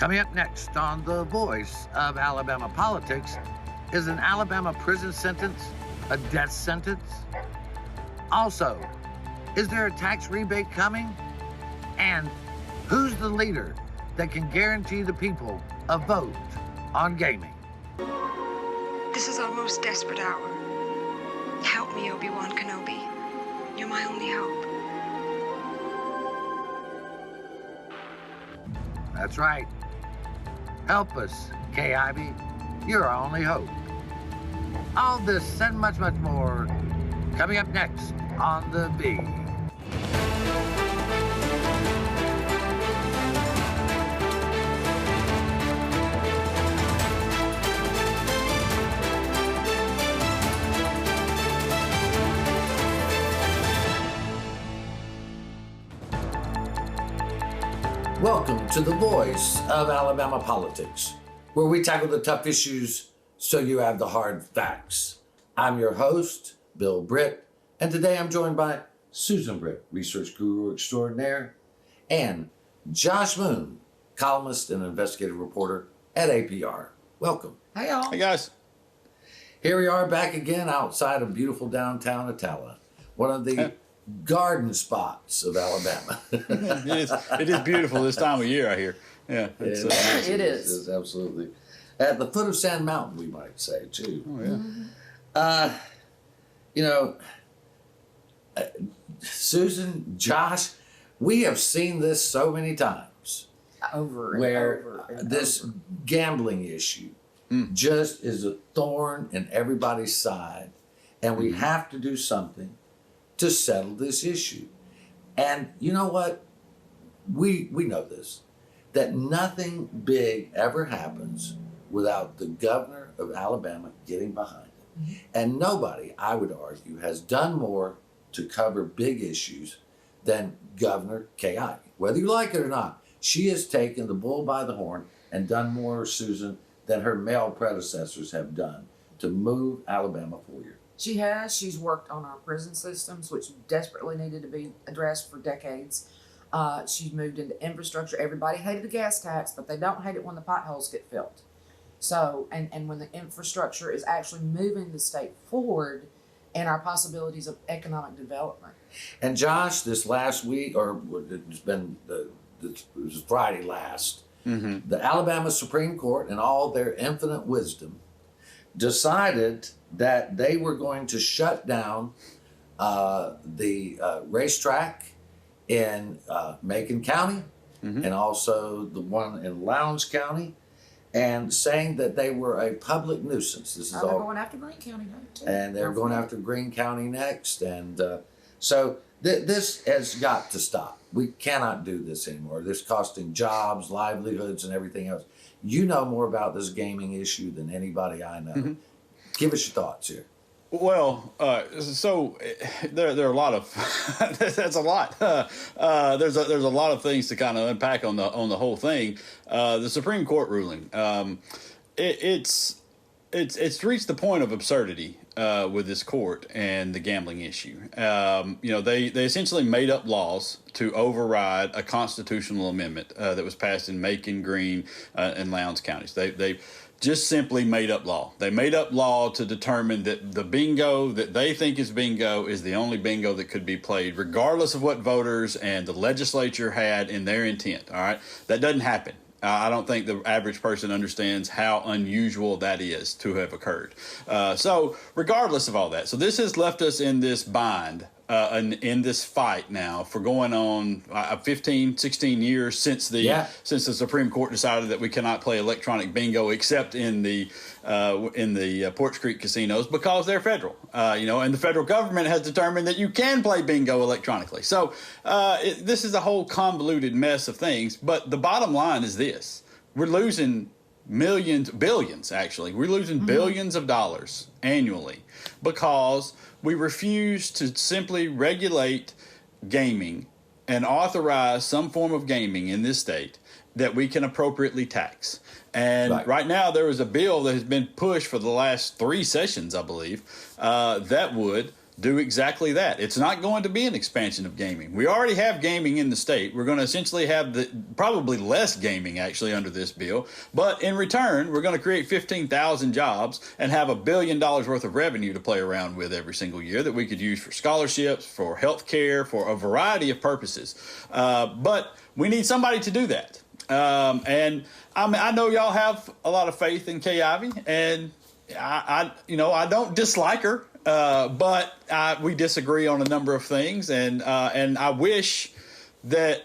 Coming up next on The Voice of Alabama Politics, is an Alabama prison sentence a death sentence? Also, is there a tax rebate coming? And who's the leader that can guarantee the people a vote on gaming? This is our most desperate hour. Help me, Obi-Wan Kenobi. You're my only hope. That's right. Help us, Kay Ivey. You're our only hope. All this and much, much more coming up next on The V. Welcome to The Voice of Alabama Politics, where we tackle the tough issues so you have the hard facts. I'm your host, Bill Britt, and today I'm joined by Susan Britt, research guru extraordinaire, and Josh Moon, columnist and investigative reporter at APR. Welcome. Hey, y'all. Hey, guys. Here we are back again outside of beautiful downtown Attalla, one of the garden spots of Alabama. It is beautiful this time of year, I hear. Yeah, It is absolutely. At the foot of Sand Mountain, we might say, too. Oh, yeah. Susan, Josh, we have seen this so many times. Over and where over and this over. gambling issue just is a thorn in everybody's side, and we have to do something to settle this issue. And you know what? We know this, that nothing big ever happens without the governor of Alabama getting behind it. And nobody, I would argue, has done more to cover big issues than Governor Kay Ivey. Whether you like it or not, she has taken the bull by the horn and done more, Susan, than her male predecessors have done to move Alabama forward. She has. She's worked on our prison systems, which desperately needed to be addressed for decades. She's moved into infrastructure. Everybody hated the gas tax, but they don't hate it when the potholes get filled. So, and when the infrastructure is actually moving the state forward and our possibilities of economic development. And Josh, this last week, or it's been, it was Friday last, the Alabama Supreme Court, in all their infinite wisdom, decided that they were going to shut down the racetrack in Macon County and also the one in Lowndes County, and saying that they were a public nuisance. This is They're all going after Greene County now, too. and they're going after Greene County next. And so this has got to stop. We cannot do this anymore. This is costing jobs, livelihoods, and everything else. You know more about this gaming issue than anybody I know. Give us your thoughts here. Well, so there are a lot of that's a lot. There's a lot of things to kind of unpack on the whole thing. The Supreme Court ruling, it's reached the point of absurdity with this court and the gambling issue. They essentially made up laws to override a constitutional amendment that was passed in Macon, Greene, and Lowndes counties. They just simply made up law. They made up law to determine that the bingo that they think is bingo is the only bingo that could be played, regardless of what voters and the legislature had in their intent. All right, that doesn't happen. I don't think the average person understands how unusual that is to have occurred. So regardless of all that, so this has left us in this bind, in this fight now for going on 15, 16 years since the Supreme Court decided that we cannot play electronic bingo except in the Porch Creek casinos because they're federal, and the federal government has determined that you can play bingo electronically. So this is a whole convoluted mess of things. But the bottom line is this: we're losing billions, actually. We're losing billions of dollars annually because we refuse to simply regulate gaming and authorize some form of gaming in this state that we can appropriately tax. And right now there is a bill that has been pushed for the last 3 sessions, I believe, that would do exactly that. It's not going to be an expansion of gaming. We already have gaming in the state. We're going to essentially have probably less gaming actually under this bill. But in return, we're going to create 15,000 jobs and have $1 billion worth of revenue to play around with every single year that we could use for scholarships, for health care, for a variety of purposes. But we need somebody to do that. And I know y'all have a lot of faith in Kay Ivey, and I don't dislike her, but we disagree on a number of things, and I wish that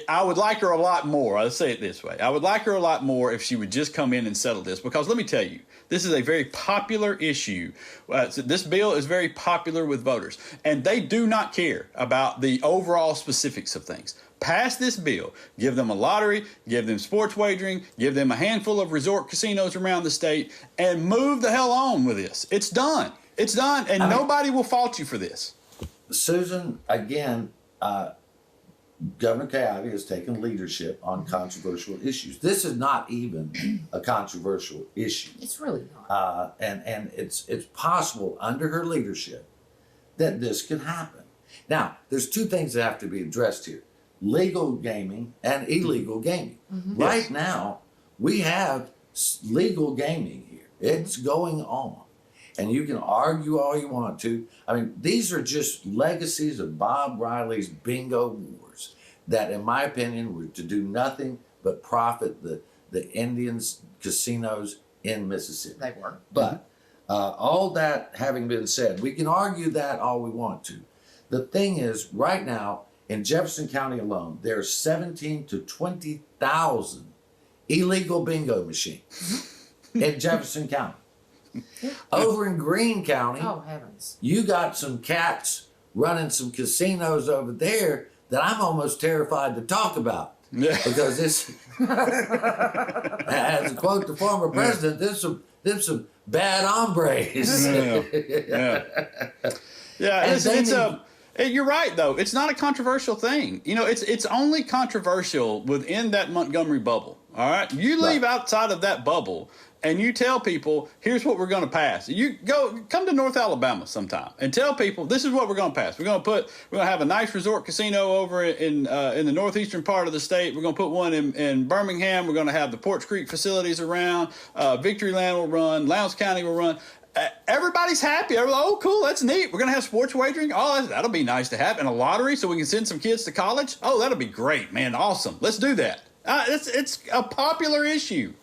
I would like her a lot more. I'll say it this way. I would like her a lot more if she would just come in and settle this, because let me tell you, this is a very popular issue. This bill is very popular with voters, and they do not care about the overall specifics of things. Pass this bill, give them a lottery, give them sports wagering, give them a handful of resort casinos around the state, and move the hell on with this. It's done. It's done, and nobody will fault you for this. Susan, again, Governor Kay Ivey has taken leadership on controversial issues. This is not even a controversial issue. It's really not. And it's possible under her leadership that this can happen. Now, there's two things that have to be addressed here. Legal gaming and illegal gaming. Mm-hmm. Right Yes. now, we have legal gaming here. It's going on. And you can argue all you want to. I mean, these are just legacies of Bob Riley's bingo wars that, in my opinion, were to do nothing but profit the Indians casinos in Mississippi. They were. But all that having been said, we can argue that all we want to. The thing is, right now, in Jefferson County alone, there are 17 to 20,000 illegal bingo machines in Jefferson County. Over in Greene County, Oh, heavens. you got some cats running some casinos over there that I'm almost terrified to talk about. Yeah. Because this, as to quote the former president, there's some bad hombres. Yeah, you're right, though. It's not a controversial thing. You know, it's only controversial within that Montgomery bubble. All right, you leave outside of that bubble, and you tell people, here's what we're going to pass. You come to North Alabama sometime and tell people, this is what we're going to pass. We're going to have a nice resort casino over in the northeastern part of the state. We're going to put one in Birmingham. We're going to have the Porch Creek facilities around. Victoryland will run. Lowndes County will run. Everybody's happy. Everybody's, oh, cool, that's neat. We're going to have sports wagering. Oh, that'll be nice to have. And a lottery so we can send some kids to college. Oh, that'll be great, man. Awesome. Let's do that. It's a popular issue.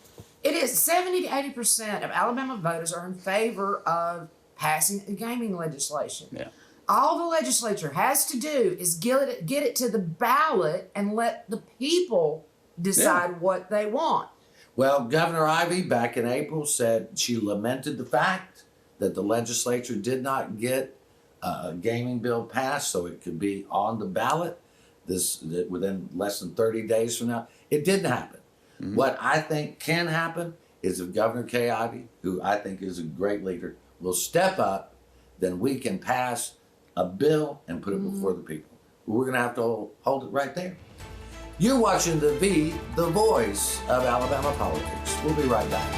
It is. 70 to 80% of Alabama voters are in favor of passing a gaming legislation. Yeah. All the legislature has to do is get it to the ballot and let the people decide what they want. Well, Governor Ivey back in April said she lamented the fact that the legislature did not get a gaming bill passed so it could be on the ballot within less than 30 days from now. It didn't happen. Mm-hmm. What I think can happen is if Governor Kay Ivey, who I think is a great leader, will step up, then we can pass a bill and put it before the people. We're going to have to hold it right there. You're watching the voice of Alabama politics. We'll be right back.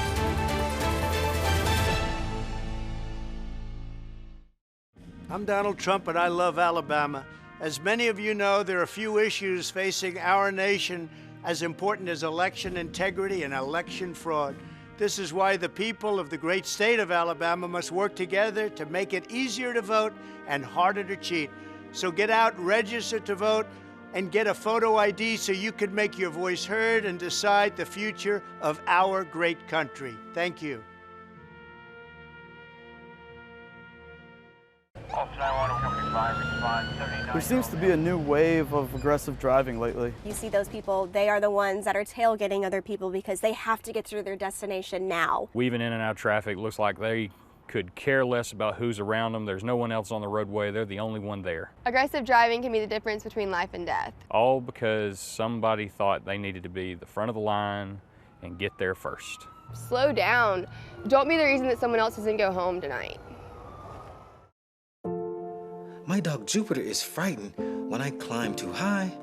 I'm Donald Trump, and I love Alabama. As many of you know, there are few issues facing our nation as important as election integrity and election fraud. This is why the people of the great state of Alabama must work together to make it easier to vote and harder to cheat. So get out, register to vote, and get a photo ID so you can make your voice heard and decide the future of our great country. Thank you. There seems to be a new wave of aggressive driving lately. You see those people, they are the ones that are tailgating other people because they have to get to their destination now. Weaving in and out of traffic, looks like they could care less about who's around them. There's no one else on the roadway. They're the only one there. Aggressive driving can be the difference between life and death. All because somebody thought they needed to be the front of the line and get there first. Slow down. Don't be the reason that someone else doesn't go home tonight. My dog Jupiter is frightened when I climb too high,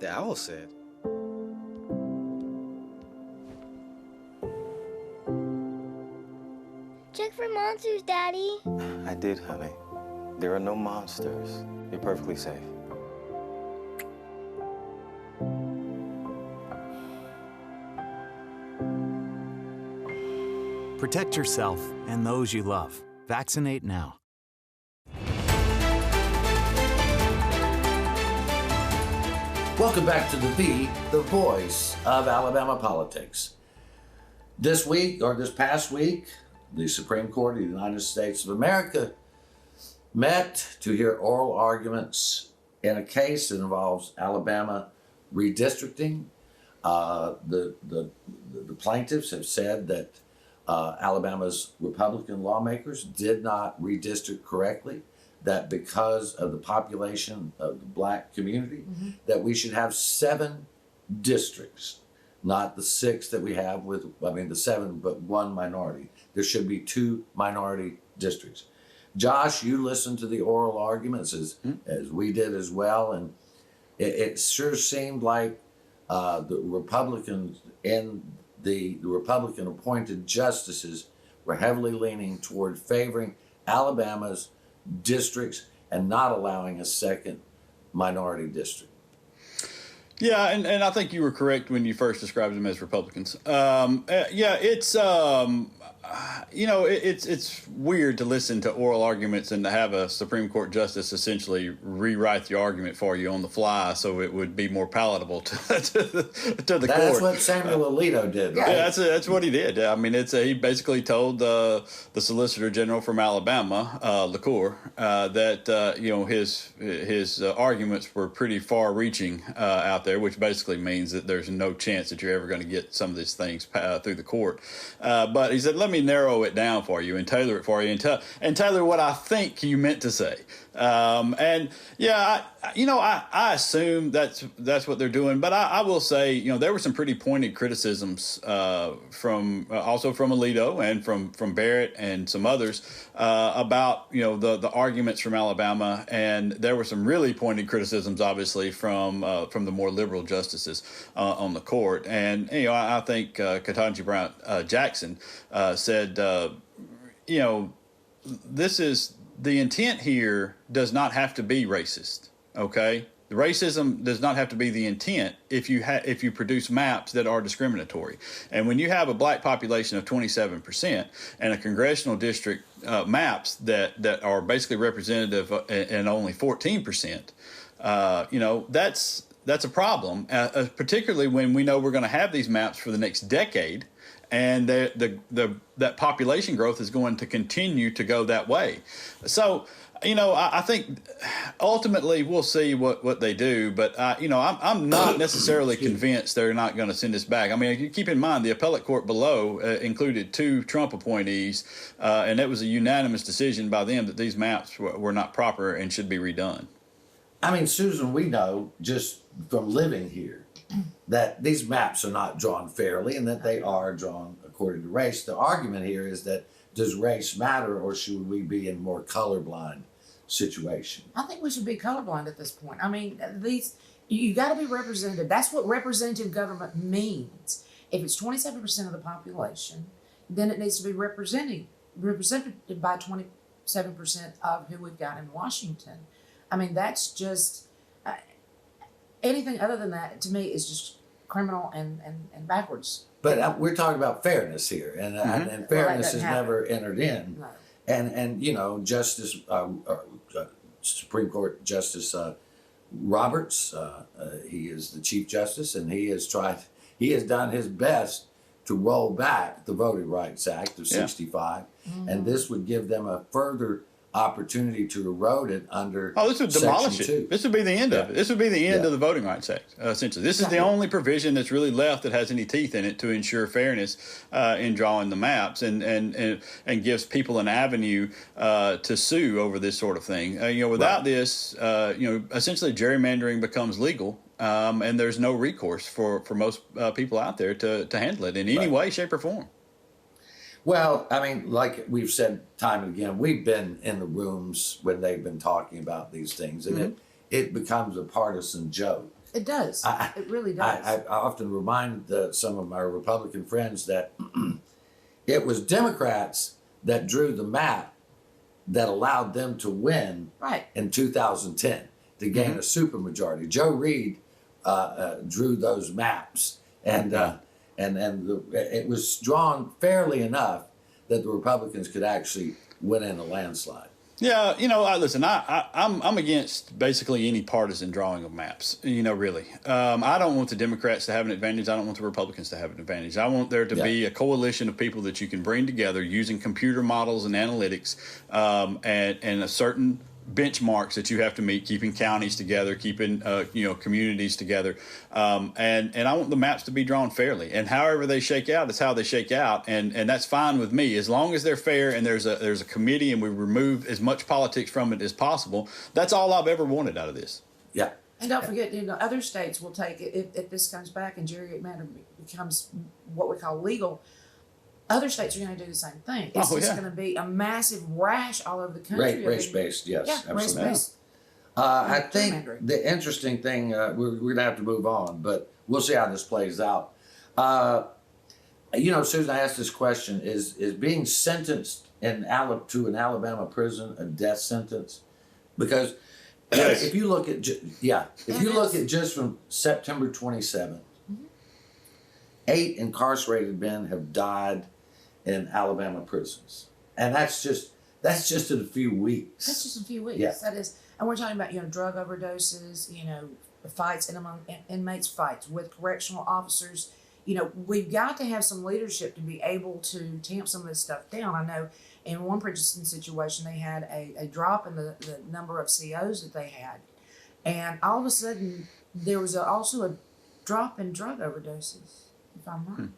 the owl said. Check for monsters, Daddy. I did, honey. There are no monsters. You're perfectly safe. Protect yourself and those you love. Vaccinate now. Welcome back to the voice of Alabama politics. This week, or this past week, the Supreme Court of the United States of America met to hear oral arguments in a case that involves Alabama redistricting. The plaintiffs have said that Alabama's Republican lawmakers did not redistrict correctly, that because of the population of the black community, that we should have 7 districts, not the 6 that we have the 7, but 1 minority. There should be 2 minority districts. Josh, you listened to the oral arguments as we did as well, and it sure seemed like the Republicans and the Republican appointed justices were heavily leaning toward favoring Alabama's districts and not allowing a second minority district. Yeah, and I think you were correct when you first described them as Republicans. It's weird to listen to oral arguments and to have a Supreme Court justice essentially rewrite the argument for you on the fly so it would be more palatable to the court. That's what Samuel Alito did, right? Yeah, that's what he did. I mean, he basically told the Solicitor General from Alabama, LaCour, that his arguments were pretty far-reaching out there, which basically means that there's no chance that you're ever going to get some of these things through the court. But he said, let me narrow it down for you and tailor it for you and tailor what I think you meant to say. I assume that's what they're doing, but I will say, there were some pretty pointed criticisms from Alito and from Barrett and some others about the arguments from Alabama, and there were some really pointed criticisms, obviously, from the more liberal justices on the court. And I think Ketanji Brown Jackson said, this is. The intent here does not have to be racist, okay? The racism does not have to be the intent if you produce maps that are discriminatory. And when you have a black population of 27% and a congressional district maps that are basically representative and only 14%, that's a problem, particularly when we know we're going to have these maps for the next decade. And that population growth is going to continue to go that way. So, I think ultimately we'll see what they do. But, I'm not necessarily convinced they're not going to send this back. I mean, you keep in mind the appellate court below included 2 Trump appointees, and it was a unanimous decision by them that these maps were not proper and should be redone. I mean, Susan, we know just from living here that these maps are not drawn fairly and that they are drawn according to race. The argument here is that does race matter, or should we be in more colorblind situation? I think we should be colorblind at this point. I mean, you got to be representative. That's what representative government means. If it's 27% of the population, then it needs to be represented by 27% of who we've got in Washington. I mean, that's just anything other than that to me is just criminal and backwards. But we're talking about fairness here, and fairness is never entered in. No. And Justice Supreme Court Justice Roberts, he is the Chief Justice, and he has done his best to roll back the Voting Rights Act of '65, and this would give them a further opportunity to erode it under this would demolish Section 2. it. This would be the end of it. This would be the end of the Voting Rights Act, essentially. This is the only provision that's really left that has any teeth in it to ensure fairness in drawing the maps and gives people an avenue to sue over this sort of thing. Without this, essentially gerrymandering becomes legal. And there's no recourse for most people out there to handle it in any way, shape, or form. Well, I mean, like we've said time and again, we've been in the rooms when they've been talking about these things, and it becomes a partisan joke. It does. It really does. I often remind some of my Republican friends that it was Democrats that drew the map that allowed them to win Right. in 2010 to gain a supermajority. Joe Reed drew those maps, and it was drawn fairly enough that the Republicans could actually win in a landslide. Yeah, listen, I'm against basically any partisan drawing of maps, really. I don't want the Democrats to have an advantage. I don't want the Republicans to have an advantage. I want there to be a coalition of people that you can bring together using computer models and analytics and a certain benchmarks that you have to meet, keeping counties together, keeping communities together, and I want the maps to be drawn fairly. And however they shake out is how they shake out, and that's fine with me as long as they're fair and there's a committee and we remove as much politics from it as possible. That's all I've ever wanted out of this. Yeah. And don't forget, other states will take it if this comes back and gerrymandering becomes what we call legal. Other states are going to do the same thing. It's just going to be a massive rash all over the country. Race-based, yes, yeah, absolutely. Race-based. I think the interesting thing, we're going to have to move on, but we'll see how this plays out. Susan, I asked this question, is being sentenced to an Alabama prison a death sentence? Because if you look at, just from September 27th, 8 incarcerated men have died in Alabama prisons, and that's just in a few weeks. That's just a few weeks. Yeah. That is, and we're talking about drug overdoses, fights and among inmates, fights with correctional officers. We've got to have some leadership to be able to tamp some of this stuff down. I know in one prison situation they had a drop in the number of COs that they had, and all of a sudden there was also a drop in drug overdoses, if I'm right.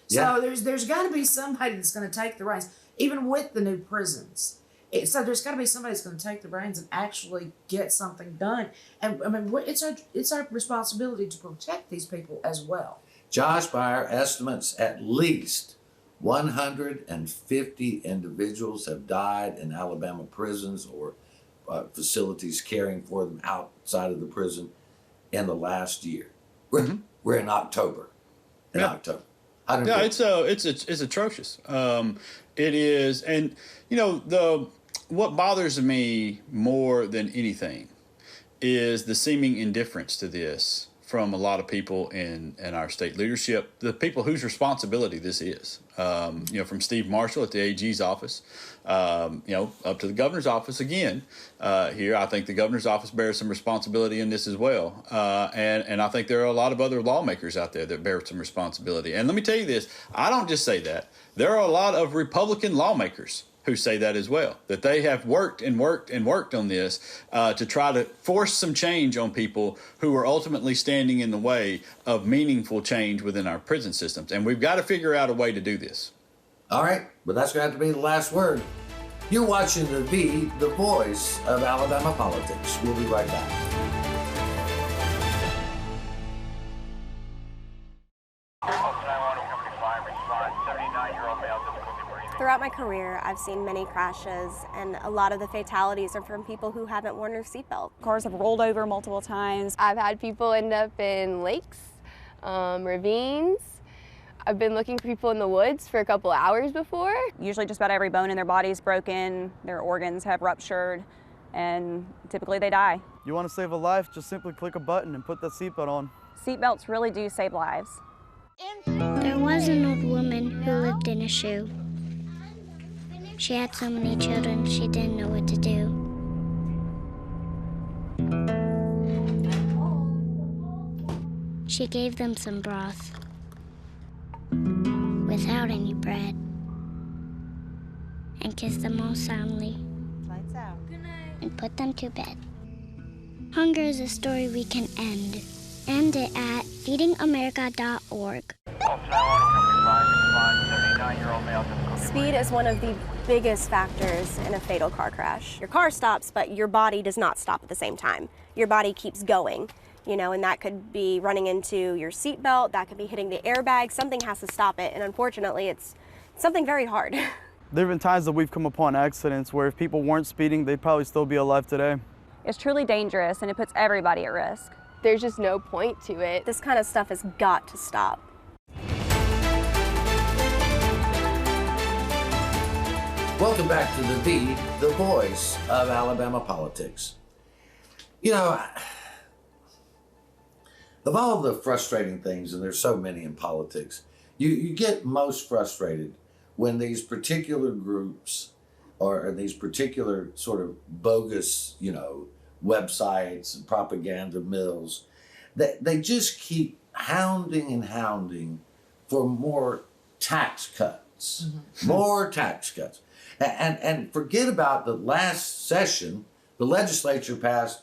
Yeah. So there's got to be somebody that's going to take the reins, even with the new prisons. So there's got to be somebody that's going to take the reins and actually get something done. And I mean, it's our responsibility to protect these people as well. Josh, by our estimates, at least 150 individuals have died in Alabama prisons or facilities caring for them outside of the prison in the last year. We're in October. October. It's atrocious. It is, and what bothers me more than anything is the seeming indifference to this from a lot of people in our state leadership, the people whose responsibility this is. From Steve Marshall at the AG's office, up to the governor's office again. Here, I think the governor's office bears some responsibility in this as well. And I think there are a lot of other lawmakers out there that bear some responsibility. And let me tell you this, I don't just say that. There are a lot of Republican lawmakers who say that as well, that they have worked and worked and worked on this to try to force some change on people who are ultimately standing in the way of meaningful change within our prison systems. And we've got to figure out a way to do this. All right, but that's going to have to be the last word. You're watching the voice of Alabama politics. We'll be right back. Throughout my career, I've seen many crashes, and a lot of the fatalities are from people who haven't worn their seatbelt. Cars have rolled over multiple times. I've had people end up in lakes, ravines. I've been looking for people in the woods for a couple hours before. Usually just about every bone in their body is broken, their organs have ruptured, and typically they die. You want to save a life, just simply click a button and put the seatbelt on. Seatbelts really do save lives. There was an old woman who lived in a shoe. She had so many children, she didn't know what to do. She gave them some broth without any bread and kissed them all soundly. Lights out. And put them to bed. Hunger is a story we can end. End it at feedingamerica.org. Speed is one of the biggest factors in a fatal car crash. Your car stops, but your body does not stop at the same time. Your body keeps going, and that could be running into your seatbelt, that could be hitting the airbag. Something has to stop it, and unfortunately, it's something very hard. There have been times that we've come upon accidents where if people weren't speeding, they'd probably still be alive today. It's truly dangerous, and it puts everybody at risk. There's just no point to it. This kind of stuff has got to stop. Welcome back to the voice of Alabama politics. You know, of all the frustrating things, and there's so many in politics, you get most frustrated when these particular groups or these particular sort of bogus, websites and propaganda mills, they just keep hounding for more tax cuts, more tax cuts. And forget about the last session, the legislature passed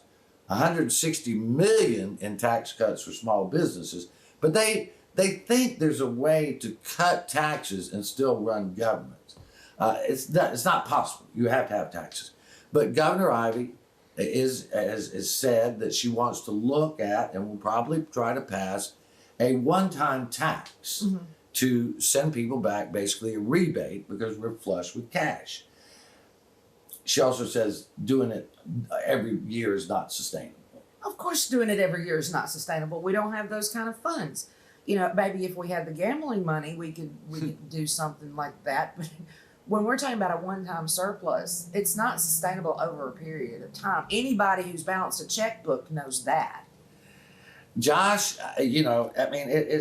$160 million in tax cuts for small businesses, but they think there's a way to cut taxes and still run government. It's not possible. You have to have taxes. But Governor Ivey has said that she wants to look at and will probably try to pass a one-time tax to send people back, basically a rebate, because we're flush with cash. She also says doing it every year is not sustainable. Of course, doing it every year is not sustainable. We don't have those kind of funds. Maybe if we had the gambling money, we could do something like that. But when we're talking about a one-time surplus, it's not sustainable over a period of time. Anybody who's balanced a checkbook knows that. Josh, it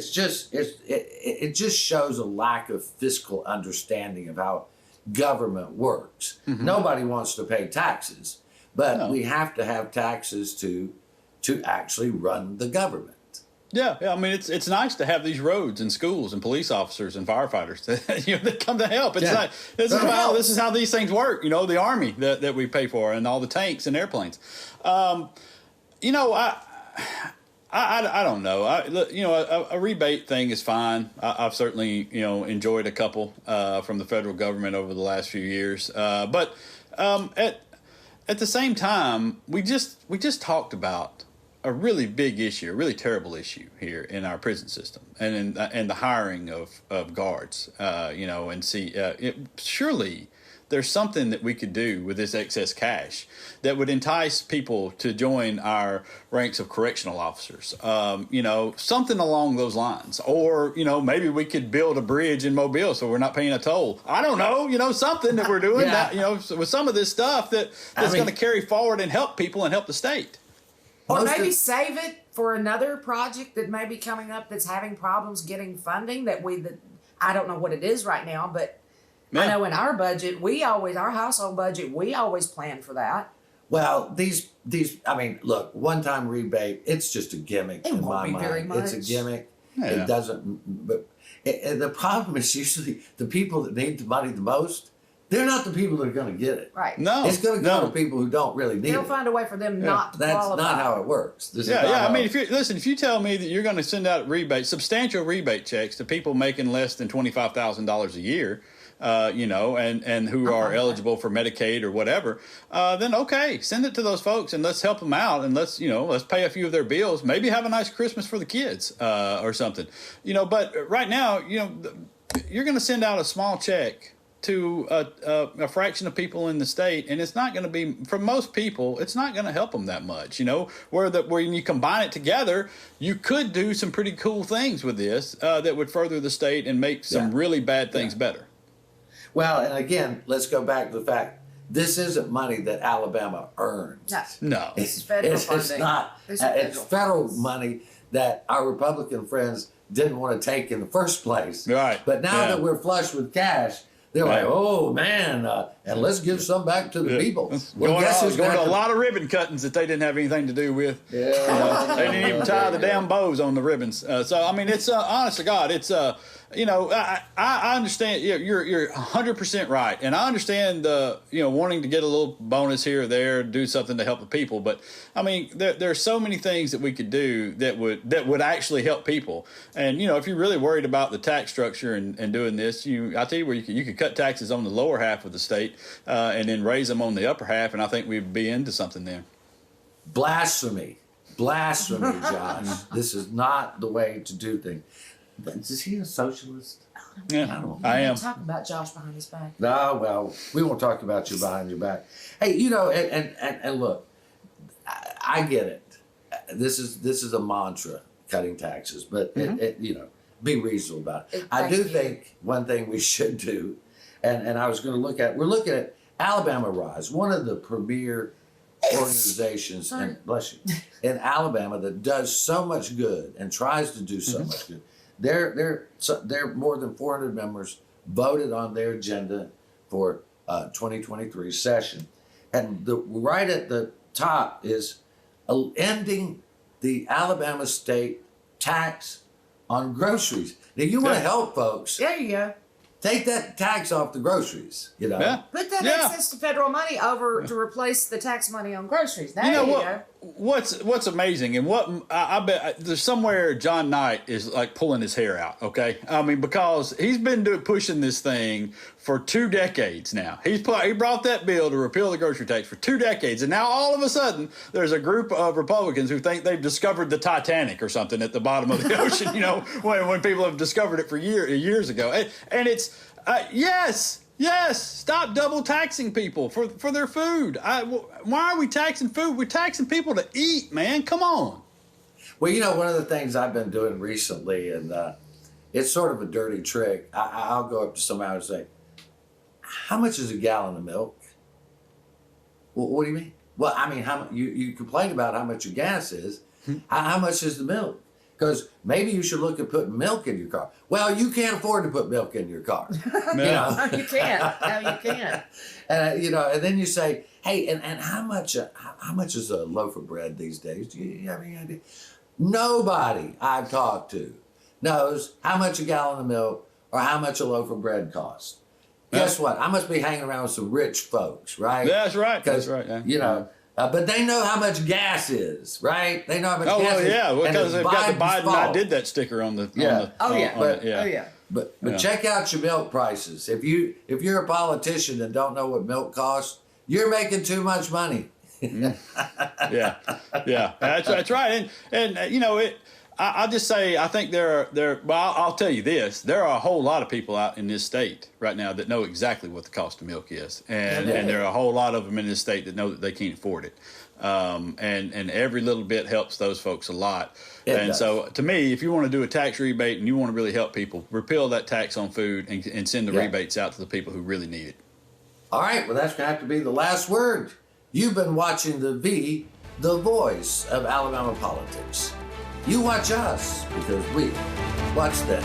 just shows a lack of fiscal understanding of how government works. Nobody wants to pay taxes, but we have to have taxes to actually run the government. Yeah. I mean, it's nice to have these roads and schools and police officers and firefighters that come to help. It's like this is how these things work. The Army that we pay for and all the tanks and airplanes. I don't know. A rebate thing is fine. I've certainly, enjoyed a couple from the federal government over the last few years. But at the same time, we just talked about a really big issue, a really terrible issue here in our prison system and the hiring of guards. Surely there's something that we could do with this excess cash that would entice people to join our ranks of correctional officers, something along those lines. Or, maybe we could build a bridge in Mobile so we're not paying a toll. I don't know, something that we're doing that, with some of this stuff that's going to carry forward and help people and help the state. Or maybe save it for another project that may be coming up that's having problems getting funding I don't know what it is right now, but I know in our budget, our household budget, we always plan for that. Well, look, one-time rebate, it's just a gimmick in my mind. Very much. It's a gimmick. Yeah. It doesn't, but the problem is usually the people that need the money the most, they're not the people that are going to get it. Right. No. It's going to go to people who don't really need it. They'll find a way for them not to qualify. That's not how it works. If you tell me that you're going to send out substantial rebate checks to people making less than $25,000 a year, and who are eligible for Medicaid or whatever, then okay, send it to those folks and let's help them out and let's pay a few of their bills, maybe have a nice Christmas for the kids, or something, but right now, you're going to send out a small check to a fraction of people in the state, and it's not going to be, for most people, it's not going to help them that much. Where when you combine it together, you could do some pretty cool things with this that would further the state and make some really bad things better. Well, and again, let's go back to the fact this isn't money that Alabama earned. No. It's federal funding. It's not. It's federal money that our Republican friends didn't want to take in the first place. Right. But now that we're flush with cash, they're like, oh man, and let's give some back to the people. Going to a lot of ribbon cuttings that they didn't have anything to do with. Yeah. They didn't even tie the damn bows on the ribbons. It's honest to God, it's I understand. You're 100% right, and I understand wanting to get a little bonus here or there, do something to help the people. But I mean, there are so many things that we could do that would actually help people. And if you're really worried about the tax structure and doing this, I tell you where you could cut taxes on the lower half of the state and then raise them on the upper half, and I think we'd be into something there. Blasphemy, Josh. This is not the way to do things. Is he a socialist? Yeah, I don't know. I am. Talk about Josh behind his back. No, well, we won't talk about you behind your back. Hey, and look, I get it. This is a mantra, cutting taxes, but be reasonable about it. I do think one thing we should do, And I was going to we're looking at Alabama Rise, one of the premier organizations, and bless you, in Alabama that does so much good and tries to do so much good. They're more than 400 members voted on their agenda for 2023 session. And right at the top is ending the Alabama state tax on groceries. Now, you want to help folks. There you go. Take that tax off the groceries, you know. Yeah. Put that access to federal money over to replace the tax money on groceries. There you go. What's amazing, and what I bet there's somewhere John Knight is like pulling his hair out. Okay, I mean, because he's been pushing this thing for 2 decades now. He brought that bill to repeal the grocery tax for 2 decades, and now all of a sudden there's a group of Republicans who think they've discovered the Titanic or something at the bottom of the ocean. You know, when people have discovered it for years ago, and it's Yes, stop double taxing people for their food. Why are we taxing food? We're taxing people to eat, man. Come on. Well, you know, one of the things I've been doing recently, and it's sort of a dirty trick. I'll go up to somebody and say, how much is a gallon of milk? Well, what do you mean? Well, I mean, you complain about how much your gas is. How much is the milk? Because maybe you should look at putting milk in your car. Well, you can't afford to put milk in your car. You know? You can't. No, you can't. And you know, and then you say, hey, and how much is a loaf of bread these days? Do you have any idea? Nobody I've talked to knows how much a gallon of milk or how much a loaf of bread costs. Guess what? I must be hanging around with some rich folks, right? That's right. That's right. Yeah. You know. But they know how much gas is, right? They know how much gas is. Oh, well, yeah, because they've got the Biden I did that sticker on the. Yeah. But check out your milk prices. If you're a politician and don't know what milk costs, you're making too much money. Yeah, that's right. And you know, I'll just say, I think I'll tell you this, there are a whole lot of people out in this state right now that know exactly what the cost of milk is. And there are a whole lot of them in this state that know that they can't afford it. And every little bit helps those folks a lot. So to me, if you want to do a tax rebate and you want to really help people, repeal that tax on food and send the rebates out to the people who really need it. All right, well, that's going to have to be the last word. You've been watching the voice of Alabama politics. You watch us because we watch them.